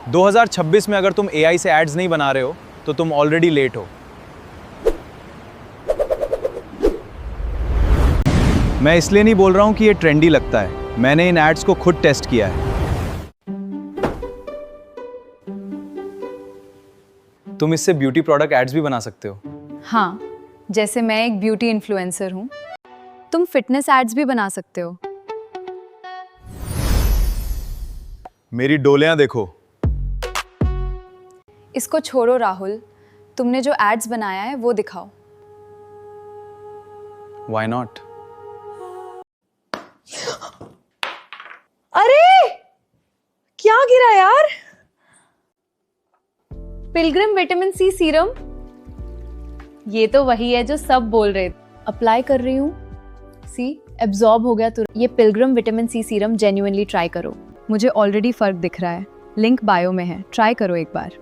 2026 में अगर तुम एआई से एड्स नहीं बना रहे हो तो तुम ऑलरेडी लेट हो। मैं इसलिए नहीं बोल रहा हूं कि ये ट्रेंडी लगता है, मैंने इन एड्स को खुद टेस्ट किया है। तुम इससे ब्यूटी प्रोडक्ट एड्स भी बना सकते हो। हाँ, जैसे मैं एक ब्यूटी इन्फ्लुएंसर हूँ, तुम फिटनेस एड्स भी बना सकते हो। मेरी डोलियां देखो। इसको छोड़ो राहुल, तुमने जो एड्स बनाया है वो दिखाओ। Why not? अरे क्या गिरा यार? Pilgrim vitamin C serum. ये तो वही है जो सब बोल रहे थे। अप्लाई कर रही हूँ, सी एब्जॉर्ब हो गया। तो ये Pilgrim vitamin C serum genuinely try करो, मुझे ऑलरेडी फर्क दिख रहा है। लिंक बायो में है, ट्राई करो एक बार।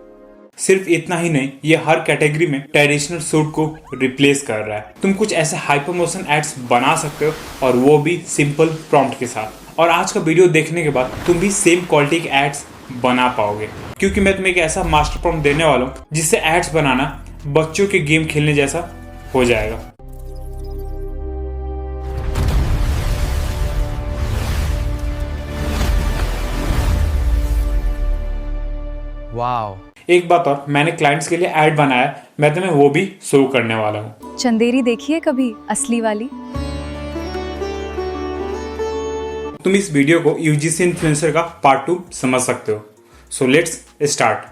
सिर्फ इतना ही नहीं, ये हर कैटेगरी में ट्रेडिशनल सूट को रिप्लेस कर रहा है। तुम कुछ ऐसे हाइपर मोशन एड्स बना सकते हो और वो भी सिंपल प्रॉम्प्ट के साथ। और आज का वीडियो देखने के बाद तुम भी सेम क्वालिटी के एड्स बना पाओगे, क्योंकि मैं तुम्हें एक ऐसा मास्टर प्रॉम्प्ट देने वाला हूँ जिससे एड्स बनाना बच्चों के गेम खेलने जैसा हो जाएगा। वाओ। एक बात और, मैंने क्लाइंट्स के लिए ऐड बनाया, मैं तुम्हें वो भी शो करने वाला हूँ। चंदेरी देखी है कभी, असली वाली? तुम इस वीडियो को यूजीसी इन्फ्लुएंसर का पार्ट 2 समझ सकते हो। So let's start.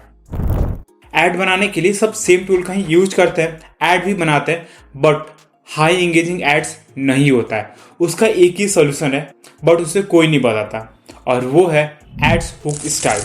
ऐड बनाने के लिए सब सेम टूल का ही यूज करते हैं, ऐड भी बनाते हैं, बट हाई एंगेजिंग एड्स नहीं होता है। उसका एक ही सोल्यूशन है, बट उसे कोई नहीं बताता, और वो है एड्स हुक स्टाइल।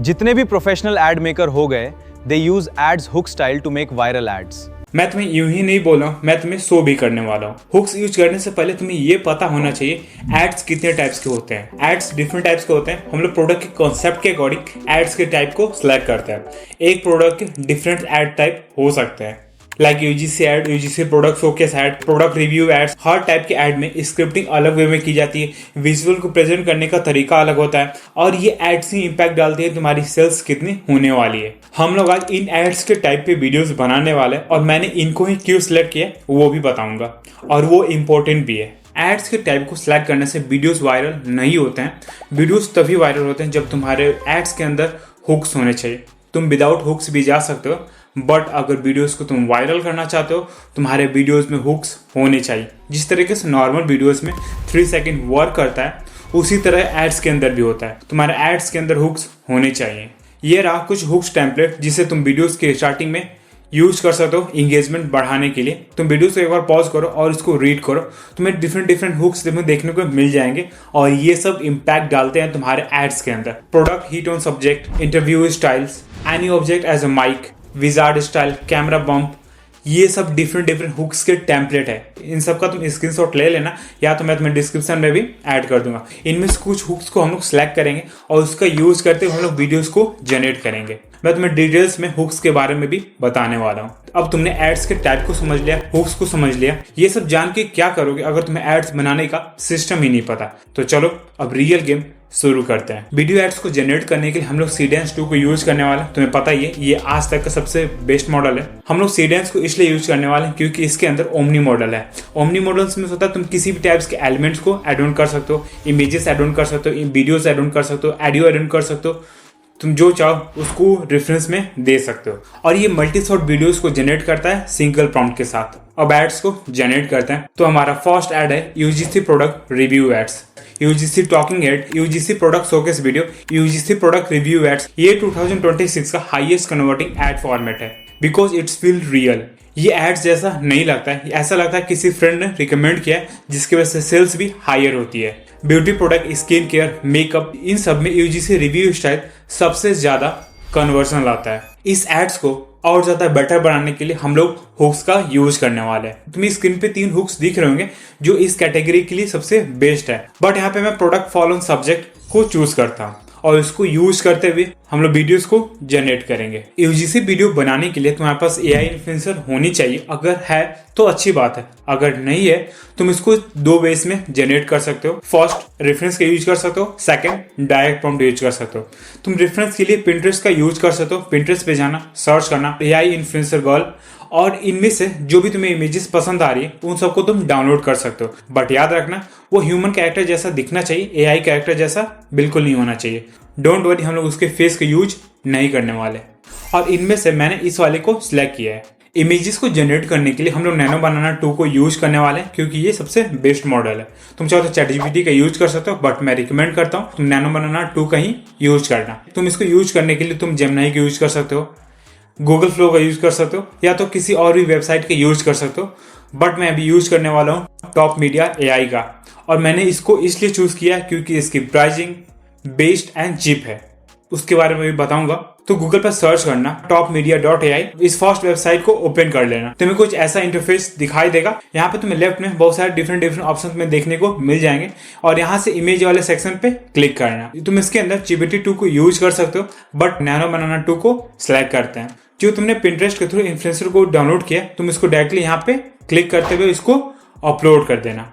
जितने भी प्रोफेशनल एड मेकर हो गए, they use ads hook style to make viral ads. मैं तुम्हें यूं ही नहीं बोल रहा हूँ, मैं तुम्हें शो भी करने वाला हूँ। हुक्स यूज करने से पहले तुम्हें ये पता होना चाहिए एड्स कितने टाइप्स के होते हैं। एड्स डिफरेंट टाइप्स के होते हैं। हम लोग प्रोडक्ट के कॉन्सेप्ट के अकॉर्डिंग एड्स के टाइप को सिलेक्ट करते हैं। एक प्रोडक्ट के डिफरेंट एड टाइप हो सकते हैं, like UGC ad, UGC product showcase ad, product review ads. हर टाइप के एड में स्क्रिप्टिंग अलग वे में की जाती है, विजुअल को प्रेजेंट करने का तरीका अलग होता है, और ये एड्स ही इंपैक्ट डालती है तुम्हारी सेल्स कितनी होने वाली है। हम लोग आज इन एड्स के टाइप पे वीडियोस बनाने वाले हैं, और मैंने इनको ही क्यों सिलेक्ट किया वो भी बताऊंगा, और वो इम्पोर्टेंट भी है। एड्स के टाइप को सिलेक्ट करने से वीडियोस वायरल नहीं होते हैं। वीडियोस तभी वायरल होते हैं जब तुम्हारे एड्स के अंदर हुक्स होने चाहिए। तुम विदाउट हुक्स भी जा सकते हो, बट अगर वीडियोस को तुम वायरल करना चाहते हो, तुम्हारे वीडियोस में हुक्स होने चाहिए। जिस तरीके से नॉर्मल वीडियोस में 3 सेकंड वर्क करता है, उसी तरह एड्स के अंदर भी होता है। तुम्हारे एड्स के अंदर हुक्स होने चाहिए। ये रहा कुछ हुक्स टेम्पलेट जिसे तुम वीडियोस के स्टार्टिंग में यूज कर सकते हो एंगेजमेंट बढ़ाने के लिए। तुम वीडियोस को एक बार पॉज करो और इसको रीड करो, तुम्हें डिफरेंट हुक्स देखने को मिल जाएंगे, और ये सब इम्पैक्ट डालते हैं तुम्हारे एड्स के अंदर। Product heat on subject, interview styles, any object as a mic, wizard style, camera bump, ये सब डिफरेंट हुक्स के टेम्पलेट है। इन सब का तुम स्क्रीनशॉट ले लेना, या तो मैं तुम्हें डिस्क्रिप्शन में भी ऐड कर दूंगा। इनमें से कुछ हुक्स को हम लोग सिलेक्ट करेंगे और उसका यूज करते हुए हम लोग वीडियोस को जनरेट करेंगे। मैं तुम्हें डिटेल्स में हुक्स के बारे में भी बताने वाला हूँ। अब तुमने एड्स के टाइप को समझ लिया, हुक्स को समझ लिया, ये सब जान के क्या करोगे अगर तुम्हें एड्स बनाने का सिस्टम ही नहीं पता? तो चलो अब रियल गेम शुरू करते हैं। वीडियो एड्स को जनरेट करने के लिए हम लोग सीडेंस 2 को यूज करने वाले हैं। तुम्हें पता ही है, ये आज तक का सबसे बेस्ट मॉडल है। हम लोग सीडेंस को इसलिए यूज करने वाले हैं क्योंकि इसके अंदर ओमनी मॉडल है। ओमनी मॉडल्स में होता है तुम किसी भी टाइप्स के एलिमेंट्स को एड ऑन कर सकते हो, इमेजेस एड ऑन कर सकते हो, वीडियोस एड ऑन कर सकते हो, ऑडियो एड ऑन कर सकते हो। तुम जो चाहो उसको रेफरेंस में दे सकते हो, और ये मल्टी शॉट वीडियोस को जनरेट करता है सिंगल प्रॉम्प्ट के साथ। अब एड्स को जनरेट करते हैं। तो हमारा फर्स्ट एड है UGC product review ads, UGC talking head, UGC product showcase video, UGC product review ads. ये 2026 का हाईएस्ट कन्वर्टिंग एड फॉर्मेट है, बिकॉज इट्स फील रियल। ये एड्स जैसा नहीं लगता है, ऐसा लगता है किसी फ्रेंड ने रिकमेंड किया है, जिसकी वजह से सेल्स भी हायर होती है। Beauty product, skin care, makeup, इन सब में यूजीसी रिव्यू स्टाइल सबसे ज्यादा कन्वर्जन लाता है। इस एड्स को और ज्यादा बेटर बनाने के लिए हम लोग हुक्स का यूज करने वाले हैं। तुम्हें स्क्रीन पे 3 हुक्स दिख रहे होंगे जो इस कैटेगरी के लिए सबसे बेस्ट है, बट यहाँ पे मैं प्रोडक्ट फॉलो ऑन सब्जेक्ट को चूज करता हूँ, और इसको यूज करते हुए हम लोग वीडियोस को जनरेट करेंगे। यूजीसी वीडियो बनाने के लिए तुम्हारे पास एआई इन्फ्लुएंसर होनी चाहिए। अगर है तो अच्छी बात है, अगर नहीं है तुम इसको दो वेज में जनरेट कर सकते हो। फर्स्ट, रेफरेंस का यूज कर सकते हो। सेकंड, डायरेक्ट प्रॉम्प्ट यूज कर सकते हो। तुम रेफरेंस के लिए पिंटरेस्ट का यूज कर सकते हो। पिंटरेस्ट पे जाना, सर्च करना एआई इन्फ्लुएंसर गर्ल, और इनमें से जो भी तुम्हें इमेजेस पसंद आ रही है उन सबको तुम डाउनलोड कर सकते हो। बट याद रखना वो ह्यूमन कैरेक्टर जैसा दिखना चाहिए, एआई कैरेक्टर जैसा बिल्कुल नहीं होना चाहिए। डोंट वरी, हम लोग उसके फेस का यूज नहीं करने वाले। और इनमें से मैंने इस वाले को सिलेक्ट किया है। इमेजेस को जनरेट करने के लिए हम लोग नैनो बनाना 2 को यूज करने वाले हैं, क्योंकि ये सबसे बेस्ट मॉडल है। तुम चाहो तो चैटजीपीटी का यूज कर सकते हो, बट मैं रिकमेंड करता हूँ तुम नैनो बनाना 2 का ही यूज करना। तुम इसको यूज करने के लिए तुम जेमिनी का यूज कर सकते हो, गूगल फ्लो का यूज कर सकते हो, या तो किसी और भी वेबसाइट का यूज कर सकते हो। बट मैं अभी यूज करने वाला हूँ टॉप मीडिया एआई का, और मैंने इसको इसलिए चूज किया क्योंकि इसकी प्राइसिंग बेस्ट एंड चीप है। उसके बारे में भी बताऊंगा। तो गूगल पर सर्च करना topmedia.ai, इस फर्स्ट वेबसाइट को ओपन कर लेना। तुम्हें कुछ ऐसा इंटरफेस दिखाई देगा। यहाँ पे तुम्हें लेफ्ट में बहुत सारे डिफरेंट ऑप्शंस में देखने को मिल जाएंगे, और यहाँ से इमेज वाले सेक्शन पे क्लिक करना। तुम इसके अंदर GPT-2 को यूज कर सकते हो, बट नैनो बनाना 2 को सिलेक्ट करते हैं। जो तुमने पिंटरेस्ट के थ्रू इन्फ्लुएंसर को डाउनलोड किया, तुम इसको डायरेक्टली यहाँ पे क्लिक करते हुए इसको अपलोड कर देना,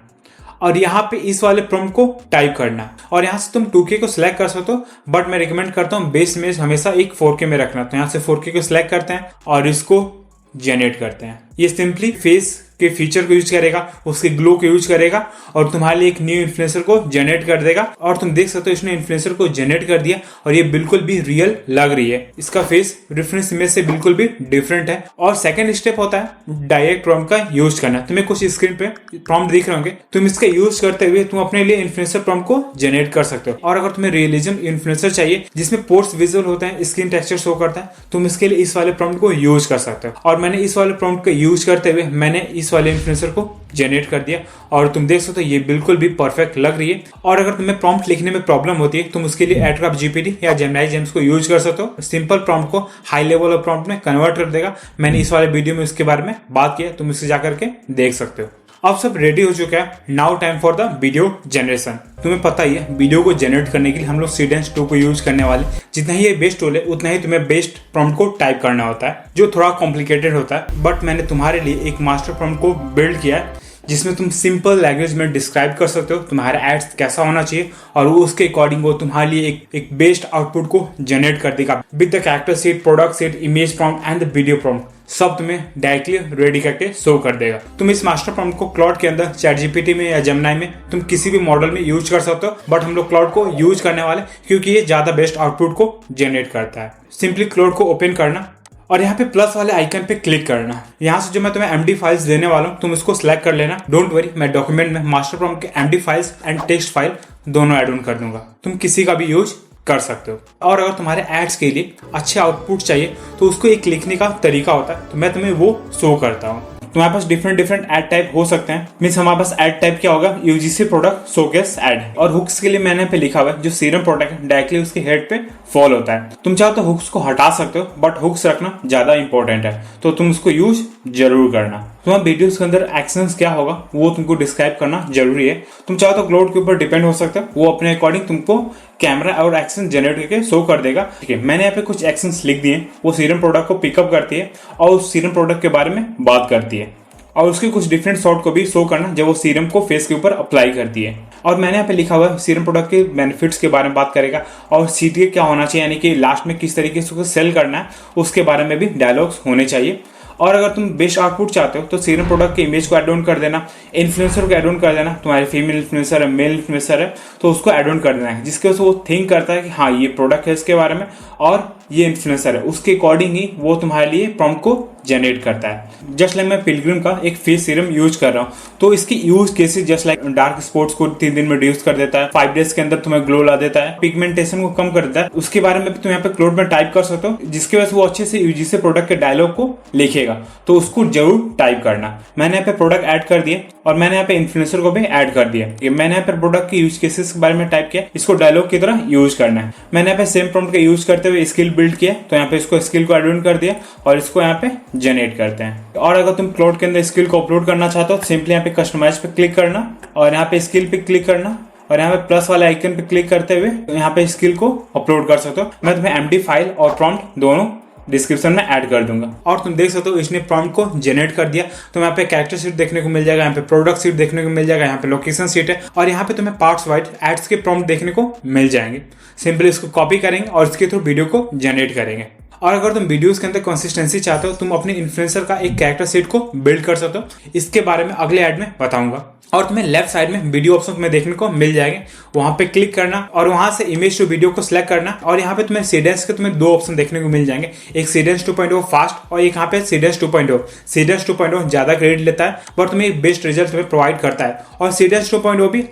और यहाँ पे इस वाले प्रॉम्प्ट को टाइप करना, और यहाँ से तुम 2K को सिलेक्ट कर सकते हो। बट मैं रिकमेंड करता हूँ बेस इमेज हमेशा एक 4K में रखना। तो यहाँ से 4K को सिलेक्ट करते हैं और इसको जनरेट करते हैं। ये सिंपली फेस के फीचर को यूज करेगा, उसके ग्लो को यूज करेगा, और तुम्हारे लिए एक न्यू इन्फ्लुएंसर को जनरेट कर देगा। और तुम देख सकते हो इसने इन्फ्लुएंसर को जनरेट कर दिया, और ये बिल्कुल भी रियल लग रही है। इसका फेस रेफरेंस इमेज से बिल्कुल भी डिफरेंट है। और सेकंड स्टेप होता है डायरेक्ट प्रॉम्प्ट का यूज करना। तुम्हें कुछ स्क्रीन पे प्रॉम्प्ट दिख रहे होंगे, तुम इसका यूज करते हुए तुम अपने लिए इन्फ्लुएंसर प्रॉम्प्ट को जनरेट कर सकते हो। और अगर तुम्हें रियलिज्म इन्फ्लुएंसर चाहिए जिसमें पोस्ट विजुअल होता है, स्क्रीन टेक्सचर शो करता है, तुम इसके लिए इस वाले प्रॉम्प्ट को यूज कर सकते हो। और मैंने इस वाले प्रॉम्प्ट का यूज करते हुए मैंने इस वाले इन्फ्लुएंसर को जनरेट कर दिया, और तुम देख सकते हो ये बिल्कुल भी परफेक्ट लग रही है। और अगर तुम्हें प्रॉम्प्ट लिखने में प्रॉब्लम होती है, तुम उसके लिए एडक्राफ्ट जीपीटी या जेमिनी जेम्स को यूज कर सकते हो। सिंपल प्रॉम्प्ट को हाई लेवल ऑफ प्रॉम्प्ट में कन्वर्ट कर देगा। मैंने इस वाले वीडियो में इसके बारे में बात किया, तुम इसे जाकर के देख सकते हो। अब सब रेडी हो चुका है। Now time for the video generation. तुम्हें पता ही है वीडियो को जनरेट करने के लिए हम लोग सीडेंस 2 को यूज करने वाले। जितना ही ये बेस्ट टूल है उतना ही तुम्हें बेस्ट प्रॉम्प्ट को टाइप करना होता है, जो थोड़ा कॉम्प्लिकेटेड होता है। बट मैंने तुम्हारे लिए एक मास्टर प्रॉम्प्ट को बिल्ड किया है, जिसमें तुम सिंपल लैंग्वेज में डिस्क्राइब कर सकते हो तुम्हारा एड्स कैसा होना चाहिए, और वो उसके अकॉर्डिंग वो तुम्हारे लिए एक बेस्ट आउटपुट को जनरेट कर देगा with the character seat, product seat, image prompt and the video prompt. सब तुम्हें डायरेक्टली रेडी करके शो कर देगा। तुम इस मास्टर प्रॉम्प्ट को क्लाउड के अंदर चैटजीपीटी में या जेमिनी में तुम किसी भी मॉडल में यूज कर सकते हो, बट हम लोग क्लाउड को यूज करने वाले क्योंकि ये ज्यादा बेस्ट आउटपुट को जनरेट करता है। सिंपली क्लाउड को ओपन करना, और यहाँ पे प्लस वाले आइकन पे क्लिक करना। यहाँ से जो मैं तुम्हें MD फाइल्स देने वाला हूँ तुम इसको सिलेक्ट कर लेना। डोंट वरी, मैं डॉक्यूमेंट में मास्टर प्रॉम्प्ट के MD files and text file दोनों ऐड ऑन कर दूंगा। तुम किसी का भी यूज कर सकते हो। और अगर तुम्हारे एड्स के लिए अच्छे आउटपुट चाहिए तो उसको एक लिखने का तरीका होता है, तो मैं तुम्हें वो शो करता हूँ। तुम्हारे पास डिफरेंट एड टाइप हो सकते हैं। मीन्स हमारे पास एड टाइप क्या होगा, यूजीसी प्रोडक्ट शोकेस एड। और हुक्स के लिए मैंने पे लिखा हुआ है जो सीरम प्रोडक्ट है डायरेक्टली उसके हेड पे फॉल होता है। तुम चाहो तो हुक्स को हटा सकते हो, बट हुक्स रखना ज्यादा इंपॉर्टेंट है, तो तुम उसको यूज जरूर करना। तुम्हारे वीडियोस के अंदर एक्शंस क्या होगा वो तुमको डिस्क्राइब करना जरूरी है। तुम चाहो तो क्लाउड के ऊपर डिपेंड हो सकते हो, वो अपने अकॉर्डिंग तुमको कैमरा और एक्शन जनरेट करके शो कर देगा। ठीक है, मैंने यहाँ पे कुछ एक्शंस लिख दिए, वो सीरम प्रोडक्ट को पिकअप करती है और उस सीरम प्रोडक्ट के बारे में बात करती है, और उसके कुछ डिफरेंट शॉट को भी शो करना जब वो सीरम को फेस के ऊपर अप्लाई करती है। और मैंने यहाँ पे लिखा हुआ है सीरम प्रोडक्ट के बेनिफिट्स के बारे में बात करेगा, और सीटीए क्या होना चाहिए, यानी कि लास्ट में किस तरीके से उसको सेल करना है उसके बारे में भी डायलॉग्स होने चाहिए। और अगर तुम बेस्ट आउटपुट चाहते हो तो सीरम प्रोडक्ट के इमेज को ऐड ऑन कर देना, इन्फ्लुएंसर को ऐड ऑन कर देना। तुम्हारी फीमेल इन्फ्लुएंसर है, मेल इन्फ्लुएंसर है, तो उसको ऐड ऑन कर देना है, जिसके वजह से वो थिंक करता है कि हाँ ये प्रोडक्ट है इसके बारे में और ये इन्फ्लुएंसर है, उसके अकॉर्डिंग ही वो तुम्हारे लिए प्रॉम्प्ट को जनरेट करता है। जस्ट लाइक मैं पिलग्रिम का एक फेस सीरम यूज कर रहा हूँ, तो इसकी use cases just like dark spots को 3 दिन में रिड्यूस कर देता है, 5 डेज के अंदर तुम्हें ग्लो ला देता है, पिगमेंटेशन को कम कर देता है। उसके बारे में भी तुम यहाँ पे क्लाउड में टाइप कर सकते हो, जिसकी वजह से वो अच्छे से यूजीसी प्रोडक्ट के डायलॉग को लिखेगा, तो उसको जरूर टाइप करना। मैंने यहाँ पे प्रोडक्ट ऐड कर दिए और मैंने यहाँ पे इन्फ्लुएंसर को भी ऐड कर दिया। मैंने यहाँ पे प्रोडक्ट के यूज केसेस के बारे में टाइप किया, इसको डायलॉग की तरह यूज करना है। मैंने यहाँ पे सेम प्रॉम्प्ट का यूज करते हुए स्किल बिल्ड किया, तो यहाँ पे इसको स्किल को ऐड ऑन कर दिया और इसको यहाँ पे जनरेट करते हैं। और अगर तुम क्लाउड के अंदर स्किल को अपलोड करना चाहते हो, सिंपली यहाँ पे कस्टमाइज पे क्लिक करना और यहाँ पे स्किल पे क्लिक करना और यहाँ पे प्लस वाले आइकन पे क्लिक करते हुए यहाँ पे स्किल को अपलोड कर सकते हो। मैं तुम्हें एम्प्टी फाइल और प्रॉम्प्ट दोनों डिस्क्रिप्शन में ऐड कर दूंगा। और तुम देख सकते हो इसने प्रॉम्प्ट को जनरेट कर दिया। तो यहाँ पे कैरेक्टर शीट देखने को मिल जाएगा, यहाँ पे प्रोडक्ट शीट देखने को मिल जाएगा, यहाँ पे लोकेशन शीट है और यहाँ पे तुम्हें पार्ट्स वाइज एड्स के प्रॉम्प्ट देखने को मिल जाएंगे। सिंपली इसको कॉपी करेंगे और इसके थ्रू वीडियो को जनरेट करेंगे। और अगर तुम वीडियोस के अंदर कंसिस्टेंसी चाहते हो, तुम अपने इन्फ्लुएंसर का एक कैरेक्टर शीट को बिल्ड कर सकते हो। इसके बारे में अगले ऐड में बताऊंगा। और तुम्हें लेफ्ट साइड में वीडियो ऑप्शन तुम्हें देखने को मिल जाएंगे, वहां पे क्लिक करना और वहां से इमेज टू वीडियो को सिलेक्ट करना। और यहाँ पे तुम्हें सीडेंस के तुम्हें 2 ऑप्शन देखने को मिल जाएंगे, एक सीडेंस 2.0 फास्ट और एक यहाँ पे सीडेंस 2.0। सीडेंस 2.0 ज्यादा क्रेडिट लेता है बट तुम्हें एक बेस्ट रिजल्ट तुम्हें प्रोवाइड करता है, और सीडेंस 2.0 भी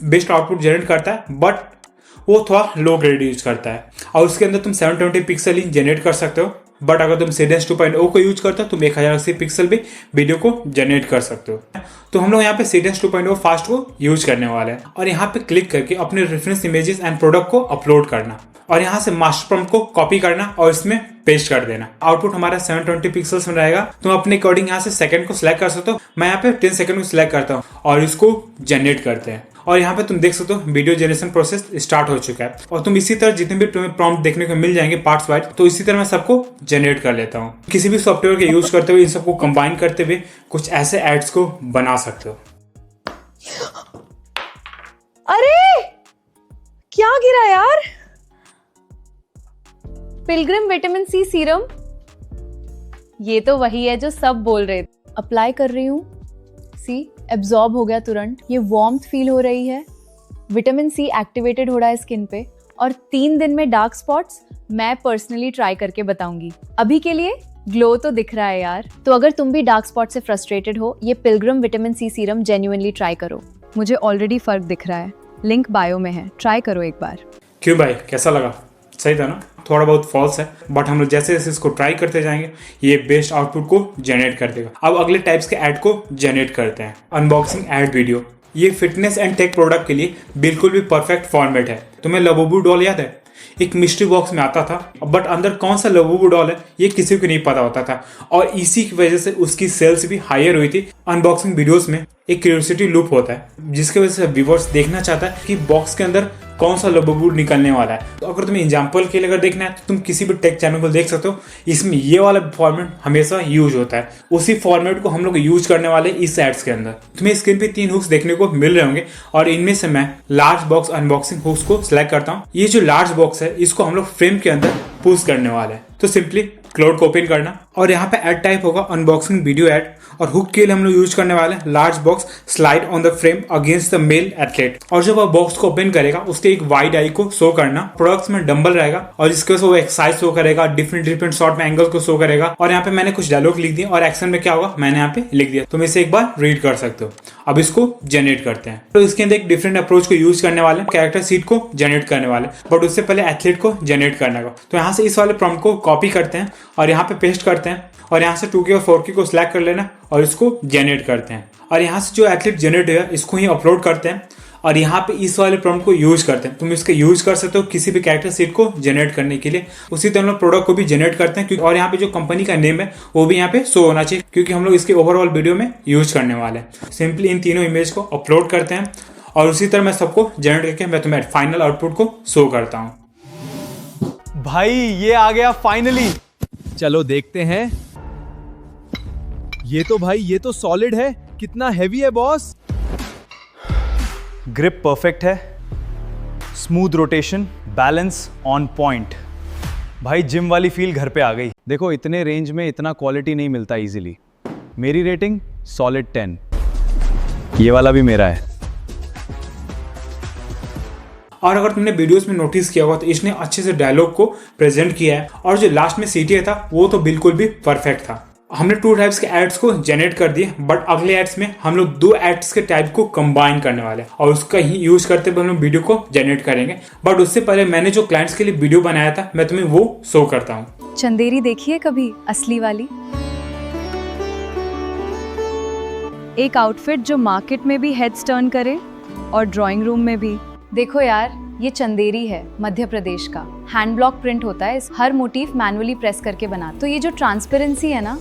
बेस्ट आउटपुट जनरेट करता है बट वो थोड़ा लो क्रेडिट यूज करता है। और उसके अंदर तुम 720 पिक्सल ही जनरेट कर सकते हो, बट अगर तुम सीडेंस 2.0 को यूज करते हो तुम 1080 पिक्सल भी वीडियो को जनरेट कर सकते हो। तो हम लोग यहाँ पे सीडेंस 2.0 फास्ट को यूज करने वाले हैं और यहाँ पे क्लिक करके अपने रेफरेंस इमेजेस एंड प्रोडक्ट को अपलोड करना और यहाँ से मास्टर प्रॉम्प्ट को कॉपी करना और इसमें पेस्ट कर देना। आउटपुट हमारा 720 पिक्सल्स में रहेगा। तुम अपने अकॉर्डिंग यहाँ से सेकंड को सिलेक्ट कर सकते हो। मैं यहाँ पे 10 सेकंड को सिलेक्ट करता हूँ और इसको जनरेट करते हैं। और यहाँ पे तुम देख सकते हो वीडियो जनरेशन प्रोसेस स्टार्ट हो चुका है। और तुम इसी तरह जितने भी तुम्हें प्रॉम्प्ट देखने को मिल जाएंगे पार्ट्स वाइज, तो इसी तरह मैं सबको जनरेट कर लेता हूँ। किसी भी सॉफ्टवेयर के यूज करते हुए इन सबको कंबाइन करते हुए कुछ ऐसे एड्स को बना सकते हो। अरे क्या गिरा यार? पिलग्रिम विटामिन सी सीरम, ये तो वही है जो सब बोल रहे थे। अप्लाई कर रही हूँ, सी एब्जॉर्ब हो गया तुरंत। ये वार्मथ फील हो रही है, विटामिन सी एक्टिवेटेड हो रहा है स्किन पे और 3 दिन में डार्क स्पॉट्स मैं पर्सनली ट्राई करके बताऊंगी। अभी के लिए ग्लो तो दिख रहा है यार। तो अगर तुम भी डार्क स्पॉट से फ्रस्ट्रेटेड हो, ये Pilgrim vitamin C serum genuinely try करो। मुझे ऑलरेडी फर्क दिख रहा है, लिंक बायो में है, ट्राई करो एक बार। क्यों भाई, कैसा लगा? सही था ना? थोड़ा बहुत फॉल्स है बट हम लोग जैसे जैसे इसको ट्राई करते जाएंगे ये बेस्ट आउटपुट को जनरेट कर देगा। अब अगले टाइप्स के ऐड को जनरेट करते हैं। अनबॉक्सिंग ऐड वीडियो, ये फिटनेस एंड टेक प्रोडक्ट के लिए बिल्कुल भी परफेक्ट फॉर्मेट है। तुम्हें लबूबू डॉल याद है? एक मिस्ट्री बॉक्स में आता था बट अंदर कौन सा लबूबू डॉल है ये किसी को नहीं पता होता था और इसी की वजह से उसकी सेल्स भी हायर हुई थी। अनबॉक्सिंग वीडियोस में एक क्यूरियोसिटी लूप होता है जिसकी वजह से व्यूअर्स देखना चाहता है कि बॉक्स के अंदर कौन सा लबूबू निकलने वाला है। तो अगर तुम्हें एग्जांपल के लिए अगर देखना है तो तुम किसी भी टेक चैनल को देख सकते हो, इसमें ये वाला फॉर्मेट हमेशा यूज होता है। उसी फॉर्मेट को हम लोग यूज करने वाले इस एड्स के अंदर। तुम्हें स्क्रीन पे 3 हुक्स देखने को मिल रहे होंगे और इनमें से मैं लार्ज बॉक्स अनबॉक्सिंग हुक्स को सिलेक्ट करता हूँ। ये जो लार्ज बॉक्स है इसको हम लोग फ्रेम के अंदर पुश करने वाले हैं। तो सिंपली क्लाउड को ओपन करना और यहाँ पे ऐड टाइप होगा अनबॉक्सिंग वीडियो ऐड और हुक के लिए हम लोग यूज करने वाले हैं large box slide on the frame against the male athlete. और जब वह बॉक्स को ओपन करेगा उसके एक वाइड आई को शो करना, प्रोडक्ट्स में डंबल रहेगा और जिसके वजह से वो एक्सरसाइज शो करेगा, डिफरेंट शॉट में एंगल को शो करेगा। और यहाँ पे मैंने कुछ डायलॉग लिख दिए और एक्शन में क्या होगा मैंने यहाँ पे लिख दिया, तुम इसे एक बार रीड कर सकते हो। अब इसको जनरेट करते हैं। तो इसके अंदर एक डिफरेंट अप्रोच को यूज करने वाले, कैरेक्टर शीट को जनरेट करने वाले, बट उससे पहले एथलीट को जनरेट करना होगा। तो यहाँ से इस वाले प्रॉम्प्ट को कॉपी करते हैं और यहाँ पे पेस्ट करते हैं और यहाँ से 2K और 4K को सिलेक्ट कर लेना और इसको जनरेट करते हैं। और यहाँ से जो एथलीट जनरेट हुआ इसको ही अपलोड करते हैं और यहाँ पे इस वाले प्रॉम्प्ट को यूज करते हैं। तुम इसके यूज कर सकते हो किसी भी कैरेक्टर शीट को जनरेट करने के लिए। उसी तरह हम लोग प्रोडक्ट को भी जनरेट करते हैं और यहाँ पे जो कंपनी का नेम है वो भी यहाँ पे शो होना चाहिए क्योंकि हम लोग इसके ओवरऑल वीडियो में यूज करने वाले हैं। सिंपली इन तीनों इमेज को अपलोड करते हैं और उसी तरह मैं सबको जनरेट करके मैं तुम्हें फाइनल आउटपुट को शो करता हूँ। भाई ये आ गया फाइनली, चलो देखते हैं। ये तो भाई ये तो सॉलिड है, कितना हैवी है बॉस। ग्रिप परफेक्ट है, smooth rotation, balance on point. भाई जिम वाली फील घर पे आ गई। देखो इतने रेंज में इतना क्वालिटी नहीं मिलता इजीली। मेरी रेटिंग सॉलिड 10। ये वाला भी मेरा है। और अगर तुमने वीडियोस में नोटिस किया होगा तो इसने अच्छे से डायलॉग को प्रेजेंट किया है और जो लास्ट में CTA था वो तो बिल्कुल भी परफेक्ट था। हमने 2 टाइप्स के एड्स को जनरेट कर दिए बट अगले एड्स में हम लोग 2 एड्स के टाइप को कंबाइन करने वाले हैं और उसका ही यूज करते हुए हम लोग वीडियो को जनरेट करेंगे। बट उससे पहले मैंने जो क्लाइंट्स के लिए वीडियो बनाया था मैं तुम्हें वो शो करता हूँ। चंदेरी देखी है कभी असली वाली? एक आउटफिट जो मार्केट में भी हेड्स टर्न करे और ड्राइंग रूम में भी। देखो यार ये चंदेरी है मध्य प्रदेश का, हैंड ब्लॉक प्रिंट होता है, हर मोटिव मैनुअली प्रेस करके बना। तो ये जो ट्रांसपेरेंसी है ना,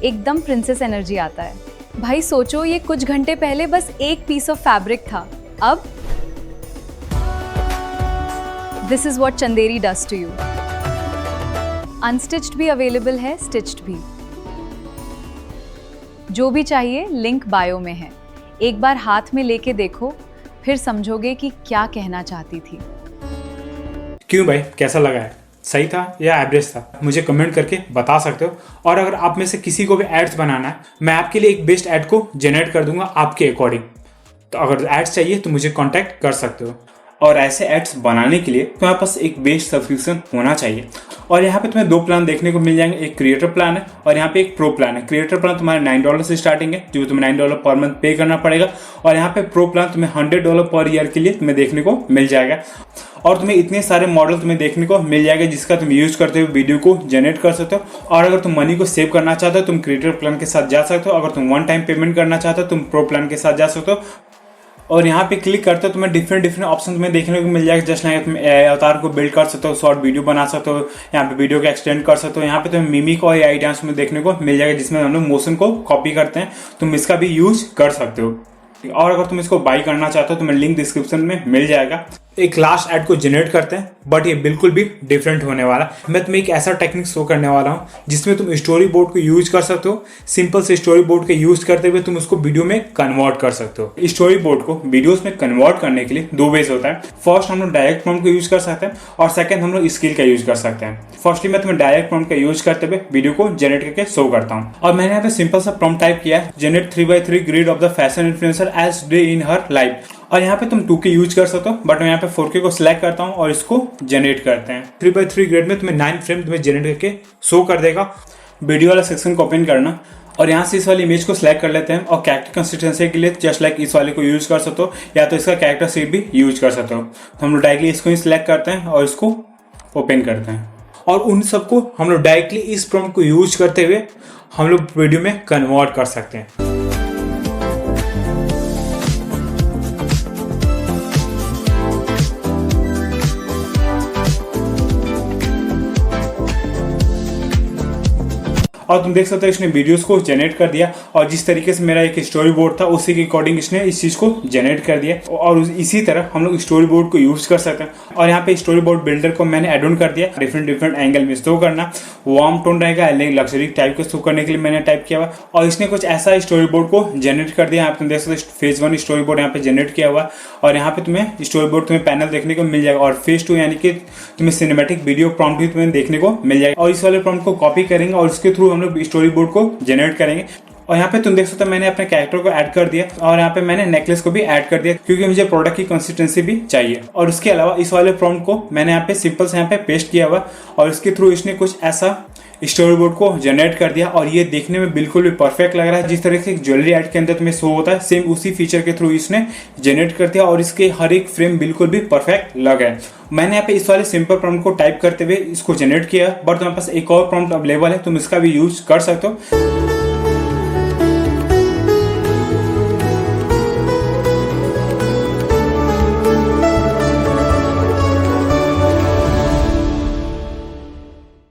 एकदम प्रिंसेस एनर्जी आता है। भाई सोचो ये कुछ घंटे पहले बस एक पीस ऑफ फैब्रिक था, अब this is what Chanderi does to you. Unstitched भी अवेलेबल है, स्टिच्ड भी। जो भी चाहिए लिंक बायो में है। एक बार हाथ में लेके देखो, फिर समझोगे कि क्या कहना चाहती थी। क्यों भाई, कैसा लगा है? सही था या एवरेज था? मुझे कमेंट करके बता सकते हो। और अगर आप में से किसी को भी एड्स बनाना है, मैं आपके लिए एक बेस्ट ऐड को जनरेट कर दूंगा आपके अकॉर्डिंग। तो अगर एड्स चाहिए तो मुझे कांटेक्ट कर सकते हो। और ऐसे एड्स बनाने के लिए तुम्हारे पास एक बेस्ट सब्सक्रिप्शन होना चाहिए। और यहाँ पे तुम्हें 2 प्लान देखने को मिल जाएंगे, एक क्रिएटर प्लान है और यहाँ पे एक प्रो प्लान है। क्रिएटर प्लान तुम्हारे $9 से स्टार्टिंग है, जो तुम्हें $9 पर मंथ पे करना पड़ेगा। और यहाँ पे प्रो प्लान तुम्हें $100 पर ईयर के लिए तुम्हें देखने को मिल जाएगा। और तुम्हें इतने सारे मॉडल तुम्हें देखने को मिल जाएगा जिसका तुम यूज करते हुए वीडियो को जनरेट कर सकते हो। और अगर तुम मनी को सेव करना चाहते हो तुम क्रिएटर प्लान के साथ जा सकते हो। अगर तुम 1 टाइम पेमेंट करना चाहते हो तुम प्रो प्लान के साथ जा सकते हो। और यहाँ पे क्लिक करते हो तुम्हें डिफरेंट ऑप्शन तुम्हें देखने को मिल जाएगा। जस्ट लाइक तुम एआई अवतार को बिल्ड कर सकते हो, शॉर्ट वीडियो बना सकते हो, यहाँ पे वीडियो को एक्सटेंड कर सकते हो। यहाँ पे तुम्हें मिमिक और एआई डांस में देखने को मिल जाएगा जिसमें हम लोग मोशन को कॉपी करते हैं, तुम इसका भी यूज कर सकते हो। और अगर तुम इसको बाई करना चाहते हो तो मैं लिंक डिस्क्रिप्शन में मिल जाएगा। एक लास्ट ऐड को जनरेट करते हैं, बट ये बिल्कुल भी डिफरेंट होने वाला। मैं तुम्हें एक ऐसा टेक्निक शो करने वाला हूँ जिसमें तुम स्टोरी बोर्ड को यूज कर सकते हो। सिंपल से स्टोरी बोर्ड के यूज करते हुए तुम उसको वीडियो में कन्वर्ट कर सकते हो। स्टोरी बोर्ड को वीडियोस में कन्वर्ट करने के लिए 2 वेज होता है। फर्स्ट हम लोग डायरेक्ट प्रॉम्प्ट को यूज कर सकते हैं और सेकंड हम लोग स्किल का यूज कर सकते हैं। फर्स्टली मैं तुम्हें डायरेक्ट प्रॉम्प्ट का यूज करते हुए वीडियो को जनरेट करके शो करता हूँ। और मैंने यहाँ पे सिंपल सा प्रॉम्प्ट टाइप किया है, generate 3x3 grid of the fashion influencer as day in her life. और यहाँ पे तुम 2K यूज कर सकते हो, बट मैं यहाँ पे 4K को सिलेक्ट करता हूँ और इसको जनरेट करते हैं। 3x3 ग्रेड में तुम्हें 9 फ्रेम तुम्हें जनरेट करके शो कर देगा। वीडियो वाला सेक्शन को ओपन करना और यहाँ से इस वाली इमेज को सिलेक्ट कर लेते हैं और कैरेक्टर कंसिस्टेंसी के लिए जस्ट लाइक इस वाले को यूज कर सकते हो या तो इसका कैरेक्टर सीट भी यूज कर सकते हो। तो हम लोग डायरेक्टली इसको ही सिलेक्ट करते हैं और इसको ओपन करते हैं और उन सबको हम लोग डायरेक्टली इस प्रॉम्प्ट को यूज करते हुए हम लोग वीडियो में कन्वर्ट कर सकते हैं। और तुम देख सकते हो इसने वीडियोस को जनरेट कर दिया और जिस तरीके से मेरा एक स्टोरी बोर्ड था उसी के अकॉर्डिंग इसने इस चीज को जनरेट कर दिया। और इसी तरह हम लोग स्टोरी बोर्ड को यूज कर सकते हैं। और यहाँ पे स्टोरी बोर्ड बिल्डर को मैंने एड ऑन कर दिया, डिफरेंट एंगल में शो करना, वार्म टोन रहेगा, लग्जरी टाइप को शो करने के लिए मैंने टाइप किया हुआ। और इसने कुछ ऐसा स्टोरी बोर्ड को जनरेट कर दिया। यहाँ पे तुम देख सकते हो फेज 1 स्टोरी बोर्ड यहाँ पे जनरेट किया हुआ और यहाँ पे तुम्हें स्टोरी बोर्ड तुम्हें पैनल देखने को मिल जाएगा। और फेज 2 यानी कि तुम्हें सिनेमैटिक वीडियो प्रॉम्प्ट भी तुम्हें देखने को मिल जाएगा। और इस वाले प्रॉम्प्ट को कॉपी करेंगे और इसके थ्रू हम लोग स्टोरी बोर्ड को जनरेट करेंगे। और यहाँ पे तुम देख सकते हो मैंने अपने कैरेक्टर को ऐड कर दिया और यहाँ पे मैंने नेकलेस को भी ऐड कर दिया क्योंकि मुझे प्रोडक्ट की कंसिस्टेंसी भी चाहिए। और उसके अलावा इस वाले प्रॉम्प्ट को मैंने यहाँ पे सिंपल से यहाँ पे पेस्ट किया हुआ और इसके थ्रू इसने कुछ ऐसा स्टोरी बोर्ड को जनरेट कर दिया। और ये देखने में बिल्कुल भी परफेक्ट लग रहा है। जिस तरह से ज्वेलरी ऐड के अंदर तुम्हें शो होता है सेम उसी फीचर के थ्रू इसने जनरेट कर दिया और इसके हर एक फ्रेम बिल्कुल भी परफेक्ट लग है। मैंने यहाँ पे इस वाले सिंपल प्रॉम्प्ट को टाइप करते हुए इसको जनरेट किया, बट तुम्हारे पास एक और प्रॉम्प्ट अवेलेबल है, तुम इसका भी यूज कर सकते हो।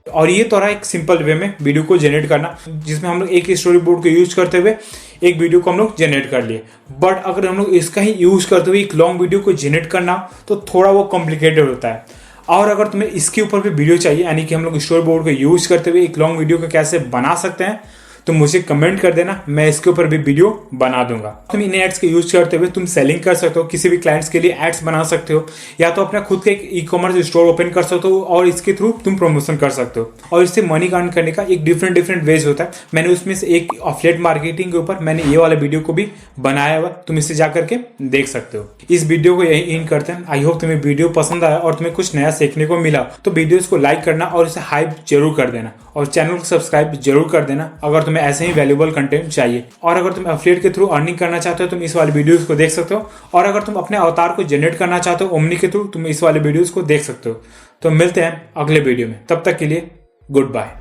और ये तो रहा एक सिंपल वे में वीडियो को जनरेट करना जिसमें हम लोग एक स्टोरी बोर्ड को यूज करते हुए एक वीडियो को हम लोग जनरेट कर लिए। बट अगर हम लोग इसका ही यूज करते हुए एक लॉन्ग वीडियो को जनरेट करना तो थोड़ा वो कॉम्प्लिकेटेड होता है। और अगर तुम्हें इसके ऊपर भी वीडियो चाहिए यानी कि हम लोग स्टोरी बोर्ड को यूज करते हुए एक लॉन्ग वीडियो को कैसे बना सकते हैं तो मुझे कमेंट कर देना, मैं इसके ऊपर भी वीडियो बना दूंगा। तुम इन एड्स के यूज करते हुए तुम सेलिंग कर सकते हो, किसी भी क्लाइंट्स के लिए एड्स बना सकते हो या तो अपना खुद का एक ई-कॉमर्स स्टोर ओपन कर सकते हो और इसके थ्रू तुम प्रमोशन कर सकते हो। और इससे मनी अर्न करने का एक डिफरेंट वेज होता है। मैंने उसमें से एक एफिलिएट मार्केटिंग के ऊपर मैंने ये वाला वीडियो को भी बनाया हुआ, तुम इससे जाकर के देख सकते हो। इस वीडियो को यही एंड करते हैं। आई होप तुम्हें वीडियो पसंद आया और तुम्हें कुछ नया सीखने को मिला। तो वीडियोस को लाइक करना और इसे हाइप जरूर कर देना और चैनल को सब्सक्राइब जरूर कर देना अगर तुम्हें ऐसे ही वैल्यूएबल कंटेंट चाहिए। और अगर तुम एफिलिएट के थ्रू अर्निंग करना चाहते हो तुम इस वाले वीडियोस को देख सकते हो। और अगर तुम अपने अवतार को जनरेट करना चाहते हो ओमनी के थ्रू तुम इस वाले वीडियोस को देख सकते हो। तो मिलते हैं अगले वीडियो में, तब तक के लिए गुड बाय।